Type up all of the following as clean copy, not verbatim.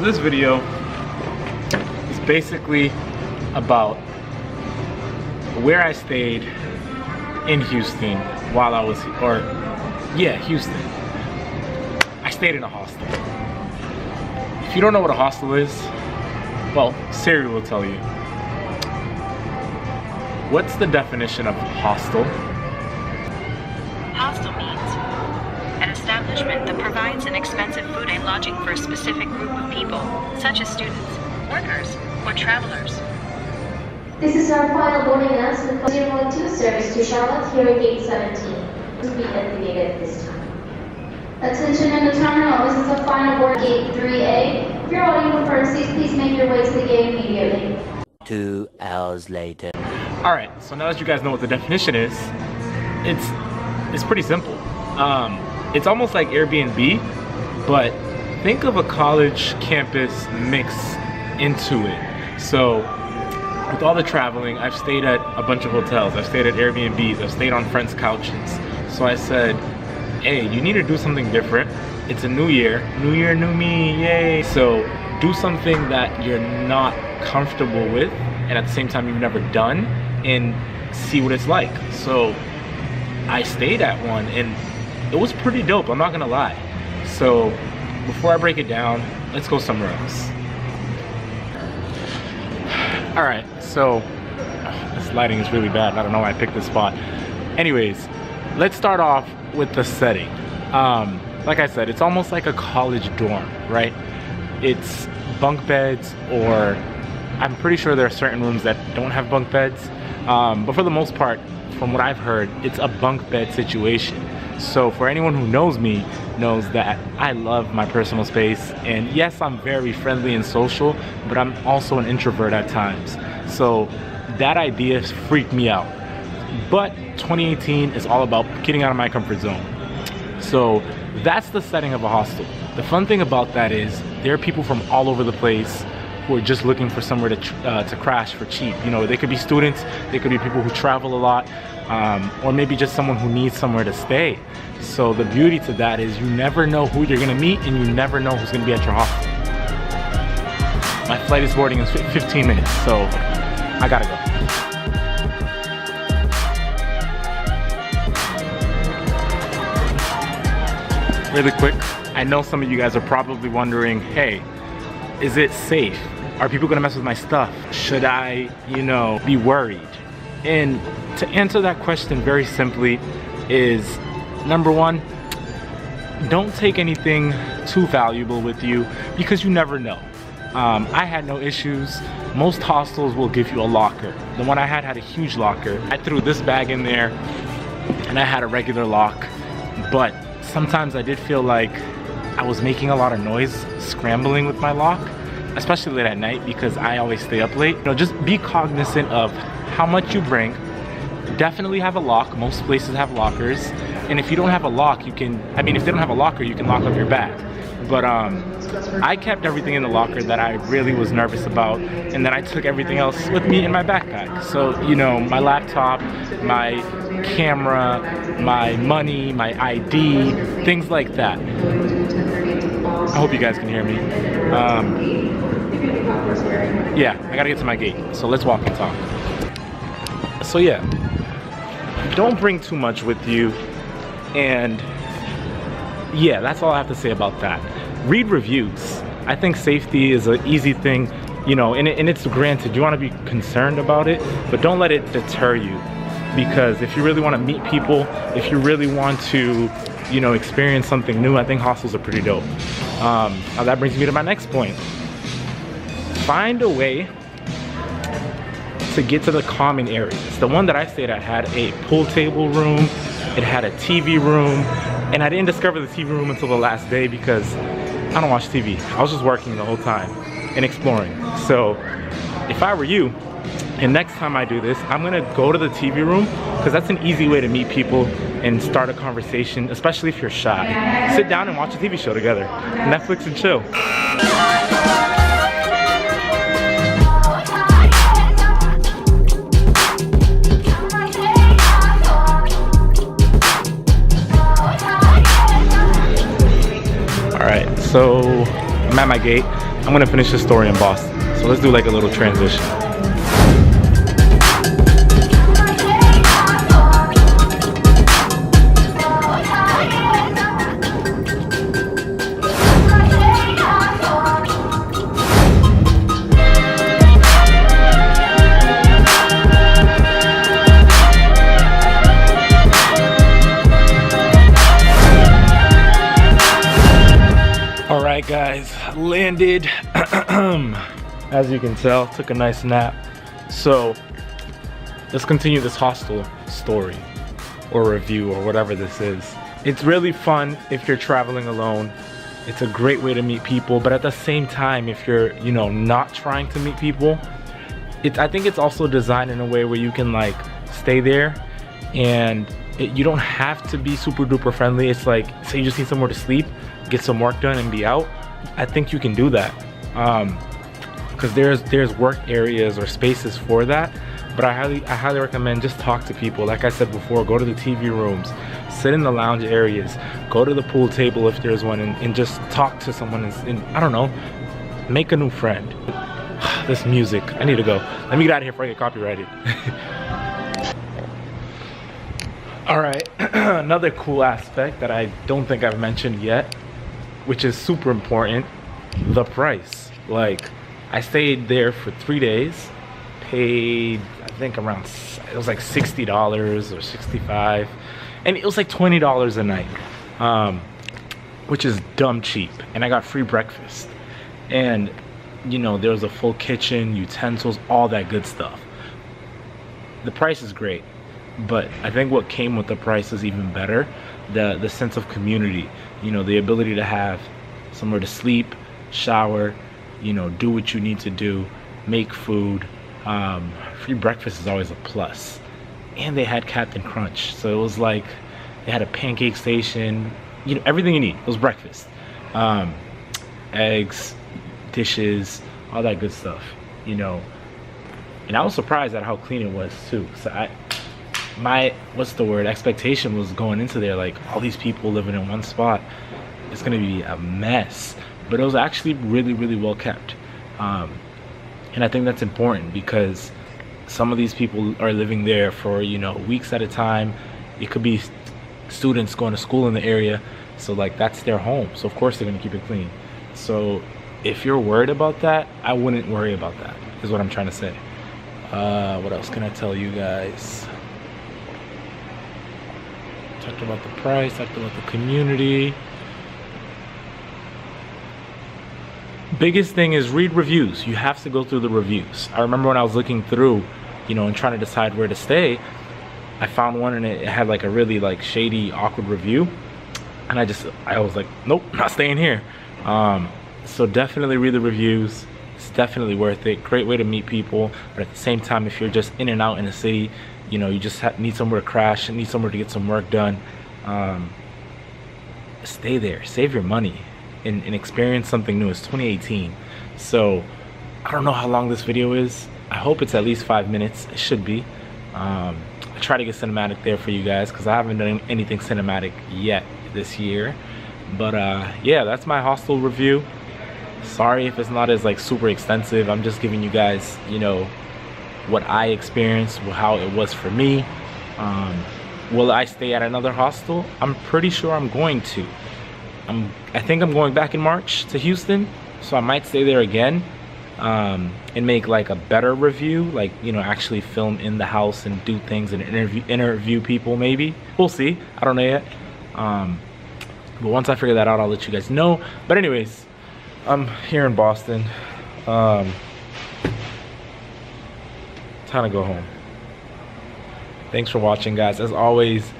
this video is basically about where I stayed in Houston while I was, Houston. I stayed in a hostel. If you don't know what a hostel is, well, Siri will tell you. What's the definition of hostel? Hostel means an establishment that provides an expensive food and lodging for a specific group of people, such as students, workers, or travelers. This is our final boarding announcement for 012 service to Charlotte here at gate 17. To be activated this time. Attention in the terminal, this is the final board gate 3A. If you're waiting for a seat, please make your way to the gate immediately. 2 hours later. Alright, so now that you guys know what the definition is, it's pretty simple. It's almost like Airbnb, but think of a college campus mix into it. So with all the traveling, I've stayed at a bunch of hotels, I've stayed at Airbnbs, I've stayed on friends' couches. So I said, hey, you need to do something different. It's a new year, new me, yay. So do something that you're not comfortable with and at the same time you've never done and see what it's like. So I stayed at one and it was pretty dope, I'm not gonna lie. So before I break it down, let's go somewhere else. All right, so this lighting is really bad. I don't know why I picked this spot. Anyways, let's start off with the setting. Like I said, it's almost like a college dorm, right? It's bunk beds, or I'm pretty sure there are certain rooms that don't have bunk beds. But for the most part, from what I've heard, it's a bunk bed situation. So for anyone who knows me, knows that I love my personal space. And yes, I'm very friendly and social, but I'm also an introvert at times. So that idea freaked me out. But 2018 is all about getting out of my comfort zone. So that's the setting of a hostel. The fun thing about that is there are people from all over the place who are just looking for somewhere to crash for cheap. You know, they could be students, they could be people who travel a lot, or maybe just someone who needs somewhere to stay. So the beauty to that is you never know who you're gonna meet and you never know who's gonna be at your hostel. My flight is boarding in 15 minutes, so I gotta go. Really quick, I know some of you guys are probably wondering, hey, is it safe? Are people gonna mess with my stuff? Should I, be worried? And to answer that question very simply is, number one, don't take anything too valuable with you because you never know. I had no issues. Most hostels will give you a locker. The one I had a huge locker. I threw this bag in there and I had a regular lock, but sometimes I did feel like I was making a lot of noise scrambling with my lock, especially late at night because I always stay up late. Just be cognizant of how much you bring. Definitely have a lock. Most places have lockers. And if you don't have a lock, if they don't have a locker, you can lock up your bag. But I kept everything in the locker that I really was nervous about, and then I took everything else with me in my backpack. So, my laptop, my camera, my money, my ID, things like that. I hope you guys can hear me. Yeah, I gotta get to my gate, so let's walk and talk. So yeah, don't bring too much with you, and yeah, that's all I have to say about that. Read reviews. I think safety is an easy thing, and it's granted, you want to be concerned about it, but don't let it deter you. Because if you really want to meet people, if you really want to, experience something new, I think hostels are pretty dope. Now that brings me to my next point. Find a way to get to the common areas. The one that I stayed at had a pool table room, it had a TV room, and I didn't discover the TV room until the last day because I don't watch TV. I was just working the whole time and exploring. So if I were you, and next time I do this, I'm gonna go to the TV room because that's an easy way to meet people and start a conversation, especially if you're shy. Sit down and watch a TV show together. Netflix and chill. Alright, so I'm at my gate. I'm gonna finish the story in Boston. So let's do like a little transition. Alright guys, landed. As you can tell, took a nice nap. So let's continue this hostel story or review or whatever this is. It's really fun if you're traveling alone. It's a great way to meet people, but at the same time, if you're, you know, not trying to meet people, I think it's also designed in a way where you can like stay there and you don't have to be super duper friendly. It's like, say you just need somewhere to sleep, get some work done and be out. I think you can do that because there's work areas or spaces for that. But I highly recommend just talk to people. Like I said before, go to the TV rooms, sit in the lounge areas, go to the pool table if there's one, and just talk to someone and I don't know, make a new friend. This music, I need to go. Let me get out of here before I get copyrighted. All right, another cool aspect that I don't think I've mentioned yet, which is super important, the price. Like, I stayed there for 3 days, paid, I think around, it was like $60 or $65, and it was like $20 a night, which is dumb cheap. And I got free breakfast. And, you know, there was a full kitchen, utensils, all that good stuff. The price is great. But I think what came with the price is even better. The sense of community, you know, the ability to have somewhere to sleep, shower, you know, do what you need to do, make food. Free breakfast is always a plus. And they had Captain Crunch. So it was like, they had a pancake station, you know, everything you need. It was breakfast. Eggs, dishes, all that good stuff, you know. And I was surprised at how clean it was too. So my expectation was going into there like all these people living in one spot, it's gonna be a mess, but it was actually really well kept. And I think that's important because some of these people are living there for, you know, weeks at a time. It could be students going to school in the area, so like that's their home, so of course they're gonna keep it clean. So if you're worried about that, I wouldn't worry about that, is what I'm trying to say. What else can I tell you guys? Talked about the price, talked about the community. Biggest thing is read reviews. You have to go through the reviews. I remember when I was looking through, you know, and trying to decide where to stay, I found one and it had like a really like shady, awkward review. And I was like, nope, not staying here. So definitely read the reviews. It's definitely worth it. Great way to meet people. But at the same time, if you're just in and out in the city, you know, you just need somewhere to crash, need somewhere to get some work done, stay there, save your money, and experience something new. It's 2018, so I don't know how long this video is. I hope it's at least 5 minutes. It should be. I try to get cinematic there for you guys because I haven't done anything cinematic yet this year. But yeah, that's my hostel review. Sorry if it's not as like super extensive. I'm just giving you guys, you know, what I experienced, how it was for me. Will I stay at another hostel? I'm pretty sure I'm going to. I think I'm going back in March to Houston, so I might stay there again and make like a better review, like, you know, actually film in the house and do things and interview people maybe. We'll see. I don't know yet. But once I figure that out, I'll let you guys know. But anyways, I'm here in Boston. Time to go home. Thanks for watching, guys. As always,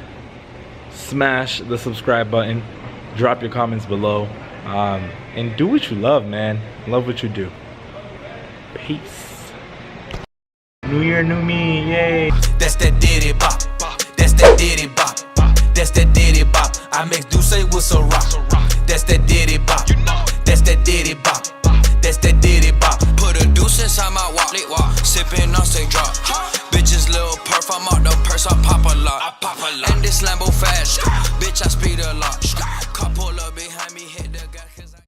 smash the subscribe button, drop your comments below, and do what you love, man. Love what you do. Peace. New year, new me, yay. That's that diddy bop. That's that diddy bop. That's that diddy bop. I make do say what's a rock. That's that diddy bop. That's that diddy bop. That's that diddy bop. Put a deuce inside my walk. Sipping on steak drop. Bitches little perf, I'm out the purse, I pop a lot. And this Lambo fast. Bitch, I speed a lot. Couple up behind.